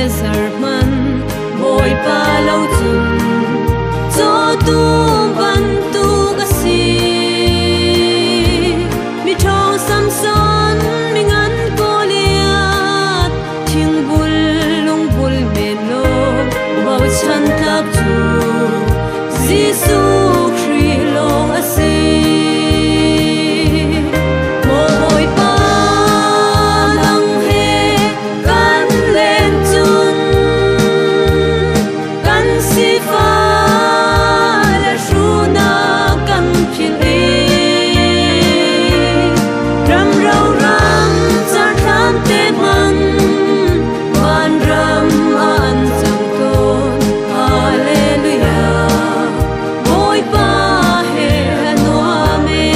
zar man boy pa lo chun cho tu ban tu ka si mi thong sam son mi ngan ko liat thing bul lung bul men lo bao chan tak chu Giêsu Christ long a si boy pa lang he kan len chun kan si fa la shu na kan phil ram rau ram cha tham te man ban ram an chang ton hallelujah boy pa he no ame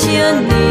Chiên